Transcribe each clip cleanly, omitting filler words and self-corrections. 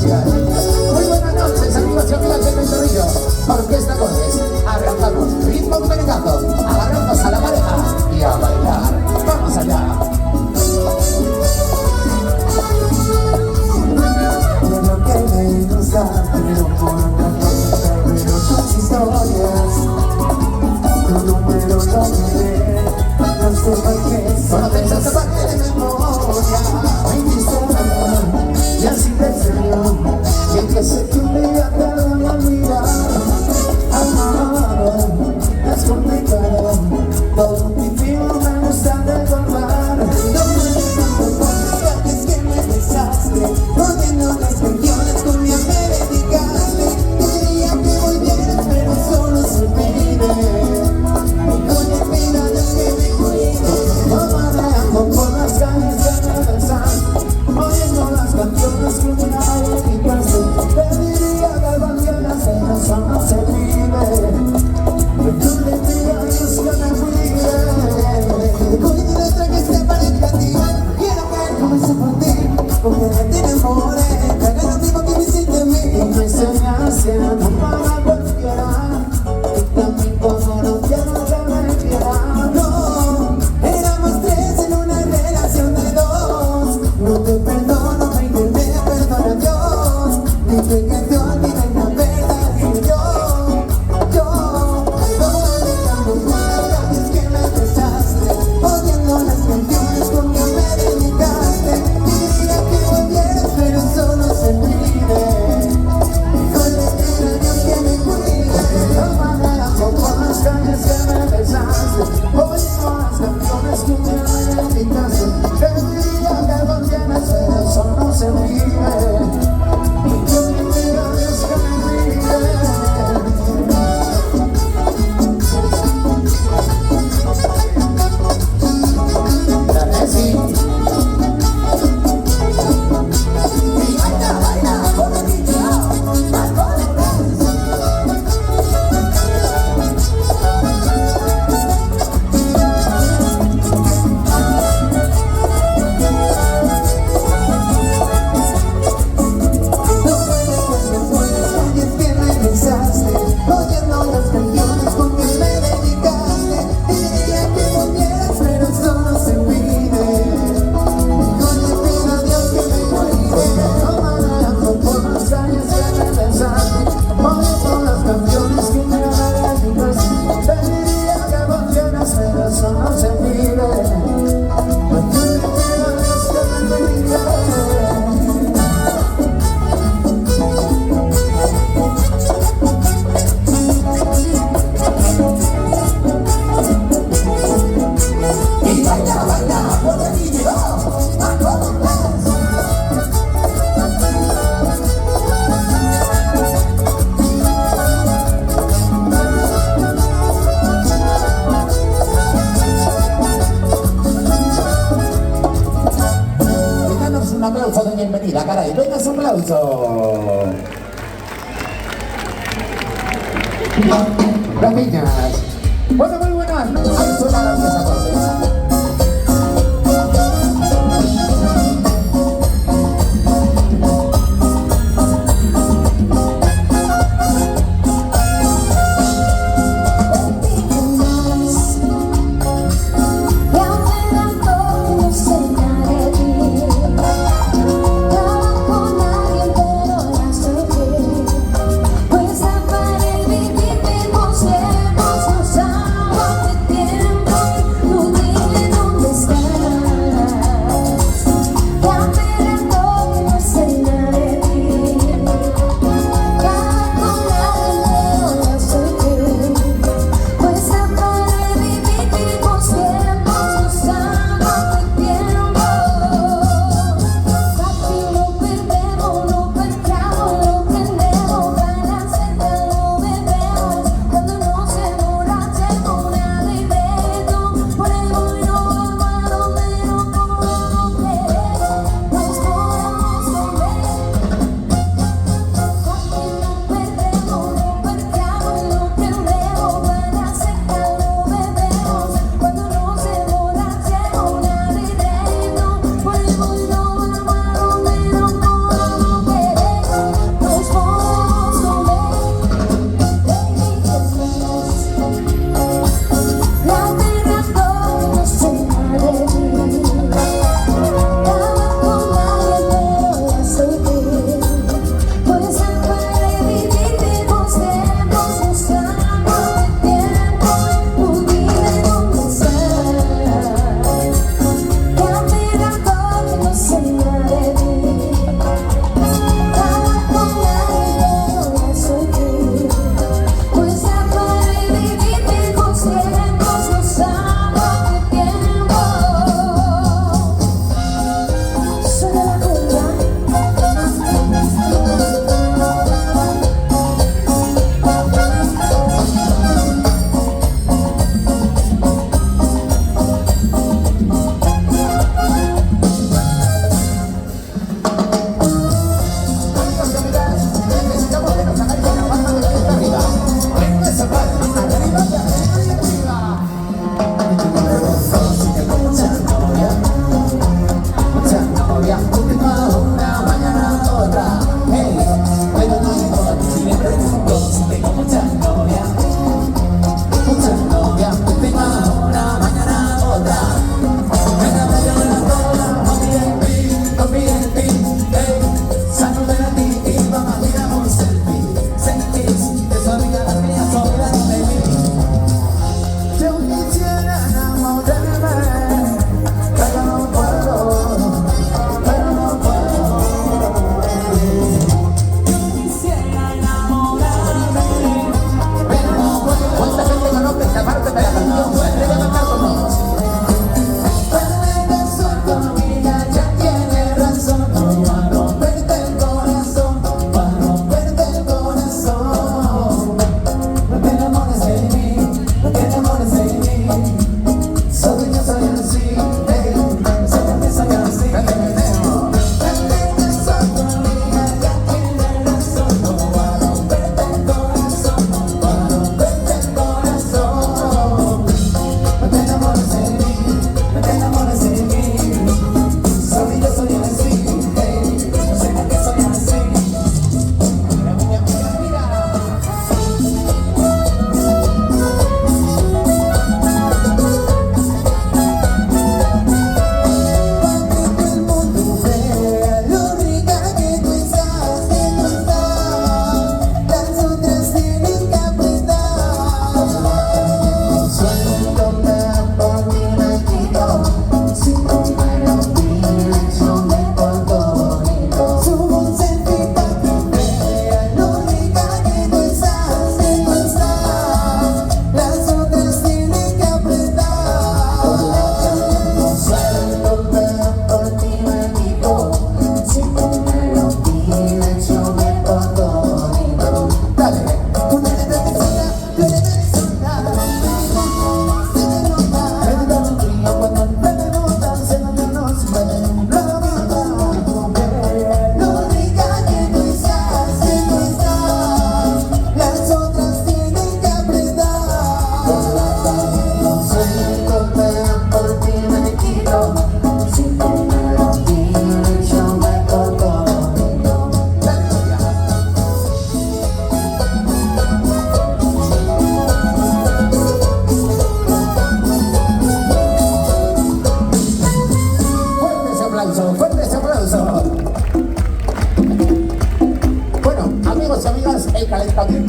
gracias. Muy buenas noches, amigos y amigas de Mentorillo. Orquesta Cortes, arrancamos ritmo merengazo, agarramos a la pareja y a bailar. ¡Vamos allá! De lo que me gusta, pero por otra cosa, pero tus historias, tu número no me ve, no sé por qué. ¿Conoces esta parte de memoria? Me dice y así te enseñó, y que sé que un día te voy a olvidar. Amor, es complicado, todo mi vida me gusta recordar. No me dejo por las calles que me besaste, poniendo las canciones con mi me dedicaste. Te diría que volvieras, pero solo se pide. Oye, mira, Dios que me cuide. Maneando por las calles que me besaste, oyendo las canciones que me dedicaste. Te diría que volvieras, pero solo se pide. Tú le dirías a Dios que me cuide. Cuide de otra que se parezca a ti. Quiero que comience por ti, porque de ti me enamoré. Que haga lo mismo que me hiciste a mí. Y me enseñaste a no para cualquiera, y también como no quiero que me quiera. No, éramos tres en una relación de dos. No te perdono, me intenté perdonar a Dios. Dije que te olvidé la verdad que yo manejando por las calles que me besaste, oyendo las canciones con que me dedicaste. Diría que volvieras, pero solo se pide. Oye, mira, Dios que me cuide. Manejando por las calles que me besaste, oyendo las canciones que me dedicaste. Te diría que volvieras, pero solo se pide. Oye, mira, Dios que me cuide. Oyendo las canciones con que me dedicaste. Diría que volvieras, pero solo se pide. Oye, pido a Dios que me cuide. Manejando por las calles que me besaste, oyendo las canciones que me dedicaste. Te diría que volvieras, pero solo se pide. Oye, pido a Dios que me cuide. Un aplauso de bienvenida, caray. Venga, un aplauso. Gracias. Bueno, muy buenas. Ahí suena la Orquesta Cortes. Pues para vivir vivimos, nos amo de tiempo.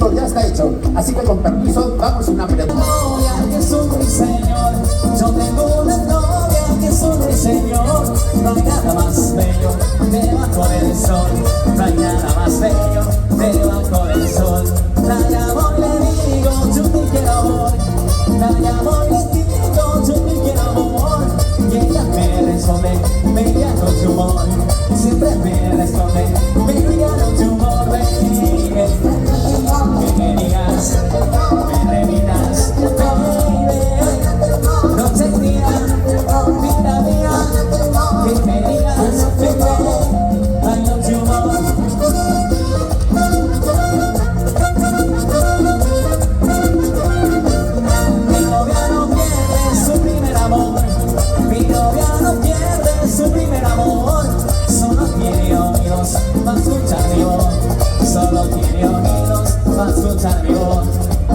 tiempo ya está hecho. Así que con permiso, vamos a una pregunta. Novia que es un ruiseñor, yo tengo una novia que es un ruiseñor. No hay nada más bello debajo del sol, no hay nada más bello debajo del sol. La llamo y le digo, yo te quiero amor. La llamo y le digo, yo te quiero amor. Y ella me responde, me guía con su humor. Siempre me responde, me guía con su humor, baby. Que me digas, me revitas, baby. Noche y día, vida mía. Que me digas, baby, I love you more. Mi novia no pierde su primer amor. Mi novia no pierde su primer amor. Solo tiene oídos para escuchar mi voz. Solo tiene oídos para escuchar mi voz.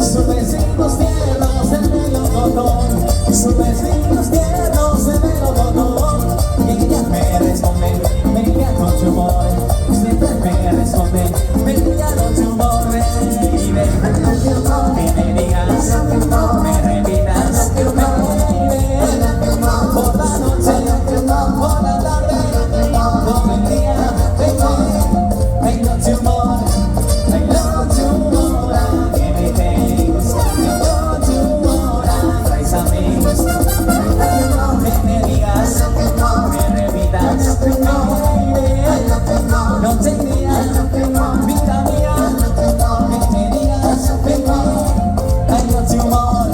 Sus vestidos tiernos de melocotón. Sus vestidos tiernos de melocotón. Y ella me responde, me guía con su humor. Siempre me responde, me guía con su humor, baby. Que me digas, me repitas, baby. Por la noche, por la tarde, todo el día, baby. I love you more, I love you more. Everything, I love you more. Traes amigos, que me digas, me repitas, baby. Noche y día, vida mía, que me digas, baby. I love you more.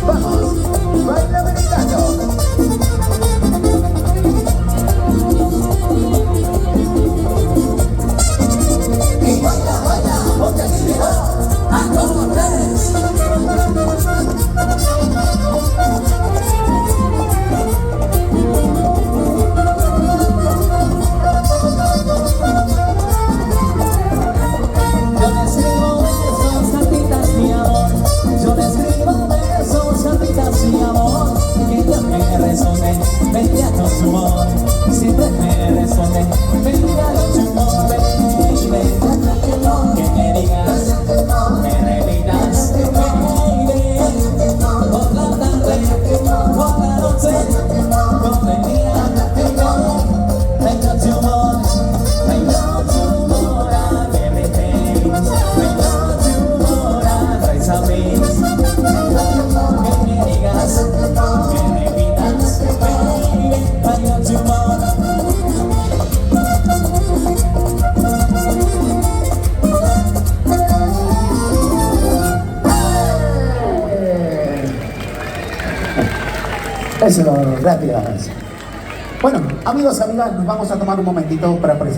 Vamos, baila americano. Y baila, baila, porque aquí llegó a correr. Yo le escribo besos, cartitas, mi amor. Yo le escribo besos, cartitas, mi amor. Y ella me responde, venía con su humor. Siempre me responde, venía con su humor, baby. Que me digas, me repitas, baby. Por la tarde, por la noche, todo el día, baby. I love you more, I love you more, everything. I love you more, traes amigos. Que me digas, me repitas, baby. I love you more. Eso, rápido. Bueno, amigos, amigas, nos vamos a tomar un momentito para presentar.